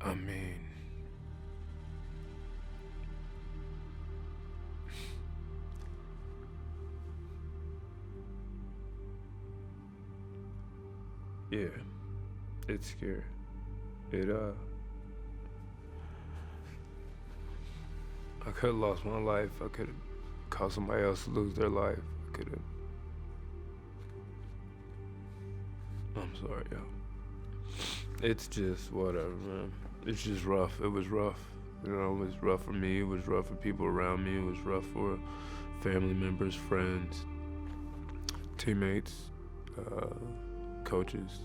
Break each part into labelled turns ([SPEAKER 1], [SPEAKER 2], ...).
[SPEAKER 1] I mean, yeah, it's scary. It, I could have lost my life. I could have caused somebody else to lose their life. I could have. I'm sorry, yo. It's just whatever, man. It's just rough. It was rough. You know, it was rough for me. It was rough for people around me. It was rough for family members, friends, teammates, coaches.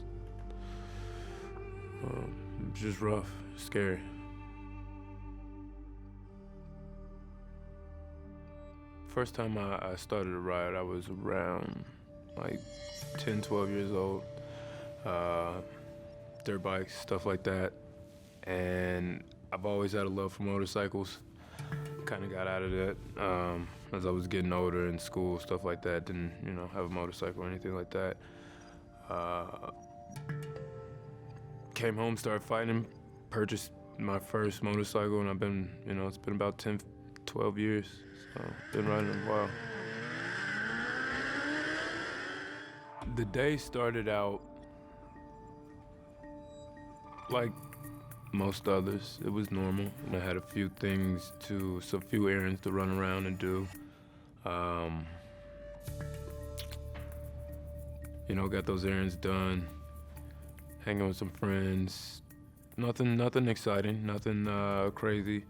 [SPEAKER 1] It was just rough, scary. First time I started to ride, I was around like 10, 12 years old. Dirt bikes, stuff like that. And I've always had a love for motorcycles. Kind of got out of that as I was getting older in school, stuff like that. Didn't, have a motorcycle or anything like that. Came home, started fighting, purchased my first motorcycle, and I've been, it's been about 10, 12 years. So, been riding a while. The day started out like most others. It was normal, and I had a few errands to run around and do. Got those errands done, hanging with some friends. Nothing exciting, nothing crazy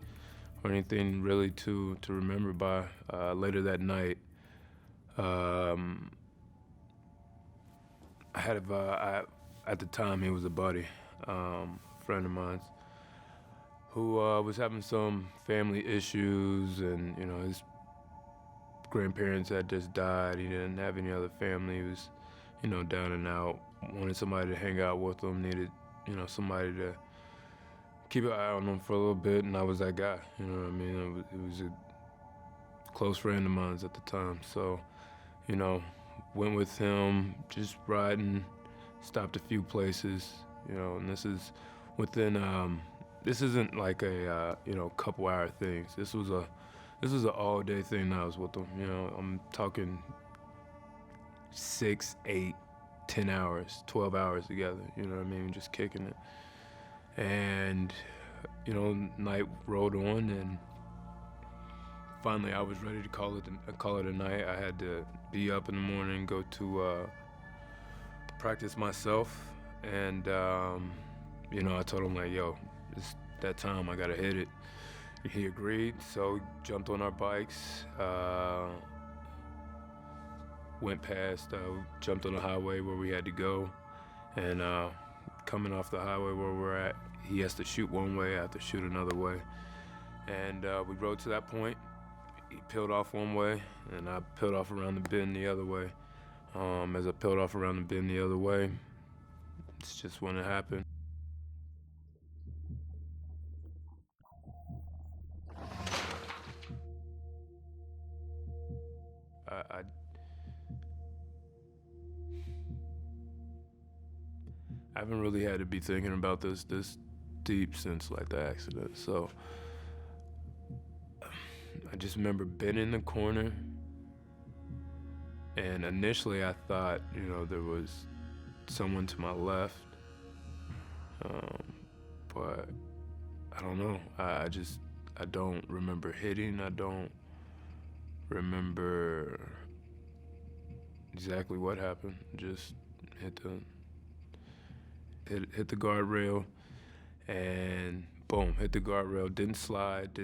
[SPEAKER 1] or anything really to remember by. Later that night, at the time he was a buddy, friend of mine, who was having some family issues, and his grandparents had just died. He didn't have any other family. He was, down and out. Wanted somebody to hang out with him. Needed, somebody to keep an eye on him for a little bit, and I was that guy. You know what I mean? It was a close friend of mine at the time. So, went with him, just riding. Stopped a few places, and this is within. This isn't like a couple hour things. This was an all day thing. That I was with them. I'm talking 6, 8, 10 hours, 12 hours together. You know what I mean? Just kicking it. And night rolled on, and finally I was ready to call it a night. I had to be up in the morning, go to practice myself, and I told him, like, yo, it's that time, I gotta hit it. He agreed, so jumped on our bikes, went past, jumped on the highway where we had to go, and coming off the highway where we're at, he has to shoot one way, I have to shoot another way, and we rode to that point. He peeled off one way, and I peeled off around the bend the other way. As I peeled off around the bend the other way, it's just when it happened. I haven't really had to be thinking about this deep since like the accident. So I just remember being in the corner, and initially I thought, there was someone to my left, but I don't know. I don't remember hitting. I don't remember exactly what happened. Just hit the guardrail, and boom, hit the guardrail. Didn't slide.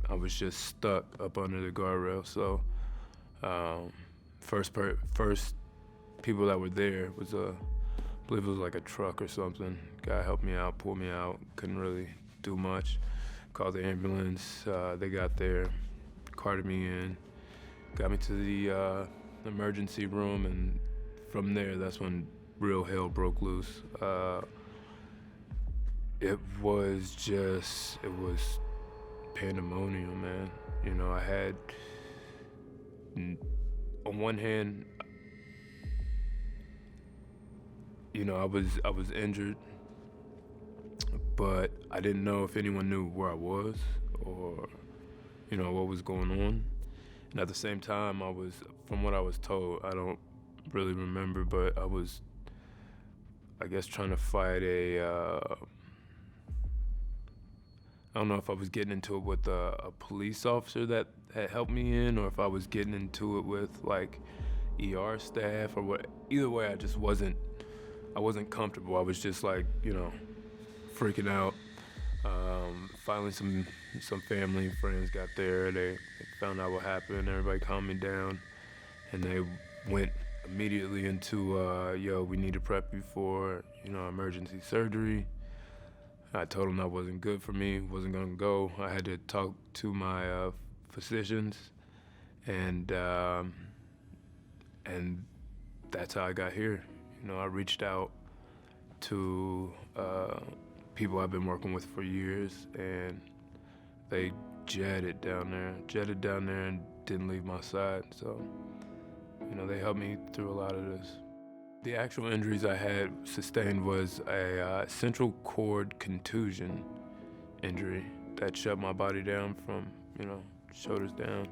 [SPEAKER 1] I was just stuck up under the guardrail. So first people that were there was I believe it was like a truck or something. Guy helped me out, pulled me out. Couldn't really do much. Called the ambulance. They got there, carted me in, got me to the emergency room, and from there, that's when real hell broke loose. It was pandemonium, man. I had, on one hand, I was injured, but I didn't know if anyone knew where I was or, what was going on. And at the same time, from what I was told, I don't really remember, but I was, I guess, trying to fight I don't know if I was getting into it with a police officer that had helped me in, or if I was getting into it with like ER staff or what. Either way, I wasn't comfortable. I was just like, freaking out. Finally, some family and friends got there. They found out what happened. Everybody calmed me down, and they went immediately into, we need to prep you for, emergency surgery. I told them that wasn't good for me, wasn't gonna go. I had to talk to my physicians, and that's how I got here. I reached out to people I've been working with for years, and they jetted down there and didn't leave my side. So, they helped me through a lot of this. The actual injuries I had sustained was a central cord contusion injury that shut my body down from, shoulders down.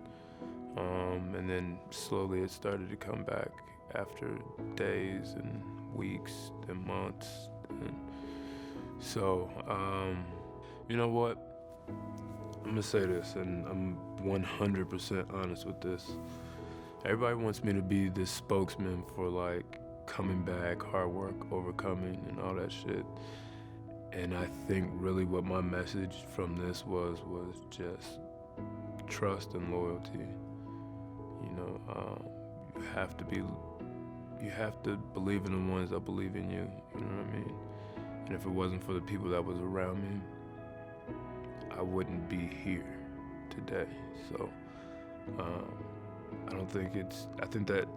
[SPEAKER 1] And then slowly it started to come back after days and weeks and months. And so, you know what? I'm gonna say this, and I'm 100% honest with this. Everybody wants me to be this spokesman for like coming back, hard work, overcoming, and all that shit. And I think really what my message from this was just trust and loyalty. You have to believe in the ones that believe in you. You know what I mean? And if it wasn't for the people that was around me, I wouldn't be here today. So I think that,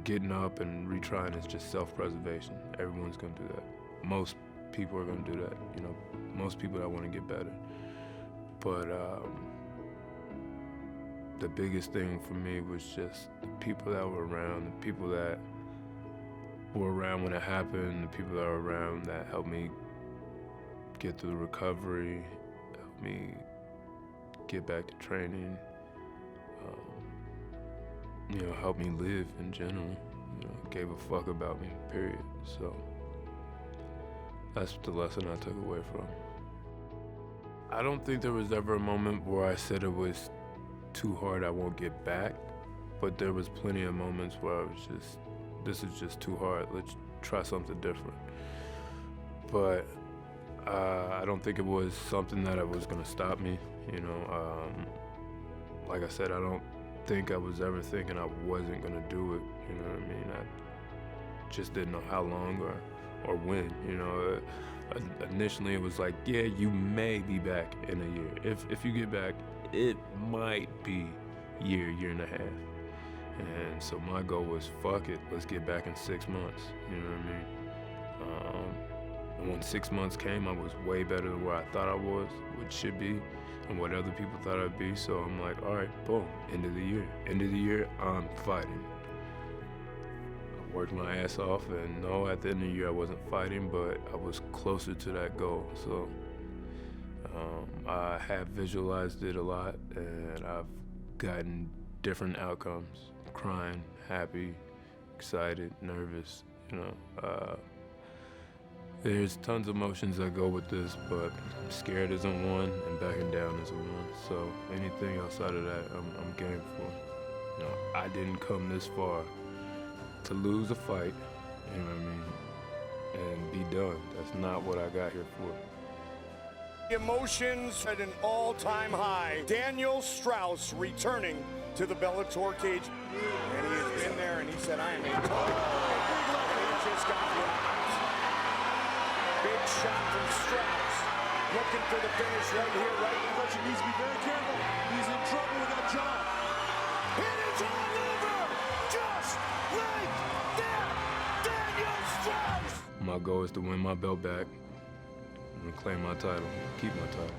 [SPEAKER 1] getting up and retrying is just self-preservation. Everyone's gonna do that. Most people are gonna do that. Most people that wanna get better. But the biggest thing for me was just the people that were around, the people that were around when it happened, the people that were around that helped me get through the recovery, helped me get back to training, helped me live in general, gave a fuck about me, period. So that's the lesson I took away from. I don't think there was ever a moment where I said it was too hard, I won't get back, but there was plenty of moments where I was just, this is just too hard, let's try something different. But I don't think it was something that was gonna stop me, like I said, I don't think I was ever thinking I wasn't gonna do it, you know what I mean? I just didn't know how long or when, Initially it was like, yeah, you may be back in a year. If you get back, it might be year and a half. And so my goal was, fuck it, let's get back in 6 months, you know what I mean? And when 6 months came, I was way better than where I thought I was, which should be, and what other people thought I'd be. So I'm like, all right, boom, end of the year. End of the year, I'm fighting. I worked my ass off, and no, at the end of the year I wasn't fighting, but I was closer to that goal. So I have visualized it a lot, and I've gotten different outcomes: crying, happy, excited, nervous. There's tons of emotions that go with this, but scared isn't one, and backing down isn't one. So anything outside of that, I'm game for. I didn't come this far to lose a fight, you know what I mean, and be done. That's not what I got here for.
[SPEAKER 2] Emotions at an all-time high. Daniel Straus returning to the Bellator cage. And he has been there, and he said, I am a total. And he just got rocked. Big shot from Straus. Looking for the finish right here, right?
[SPEAKER 3] But he needs to be very careful. He's in trouble with that jaw.
[SPEAKER 2] It is all over! Just like that! Daniel Straus!
[SPEAKER 1] My goal is to win my belt back and claim my title, keep my title.